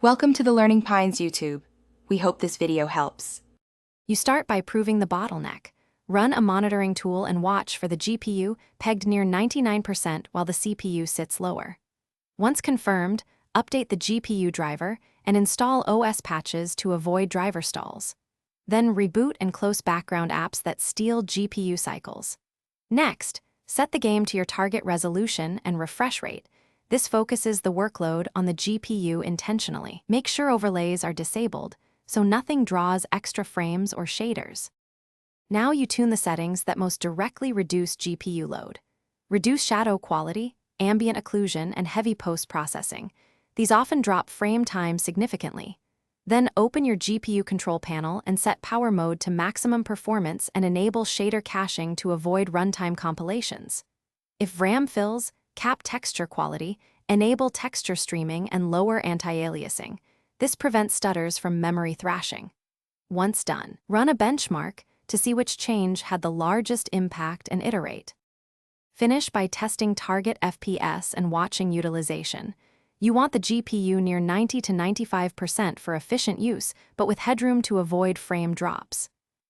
Welcome to the Learning Pines YouTube. We hope this video helps. You start by proving the bottleneck. Run a monitoring tool and watch for the GPU pegged near 99% while the CPU sits lower. Once confirmed, update the GPU driver and install OS patches to avoid driver stalls. Then reboot and close background apps that steal GPU cycles. Next, set the game to your target resolution and refresh rate. This focuses the workload on the GPU intentionally. Make sure overlays are disabled so nothing draws extra frames or shaders. Now you tune the settings that most directly reduce GPU load. Reduce shadow quality, ambient occlusion, and heavy post-processing. These often drop frame time significantly. Then open your GPU control panel and set power mode to maximum performance and enable shader caching to avoid runtime compilations. If RAM fills, cap texture quality, enable texture streaming, and lower anti-aliasing. This prevents stutters from memory thrashing. Once done, run a benchmark to see which change had the largest impact and iterate. Finish by testing target FPS and watching utilization. You want the GPU near 90 to 95% for efficient use, but with headroom to avoid frame drops.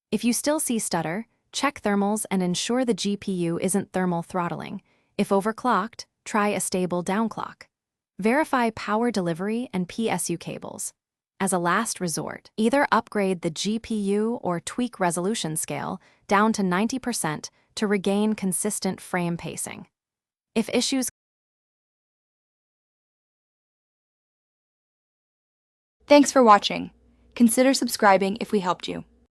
If you still see stutter, check thermals and ensure the GPU isn't thermal throttling. If overclocked, try a stable downclock. Verify power delivery and PSU cables. As a last resort, either upgrade the GPU or tweak resolution scale down to 90% to regain consistent frame pacing. If issues Thanks for watching. Consider subscribing if we helped you.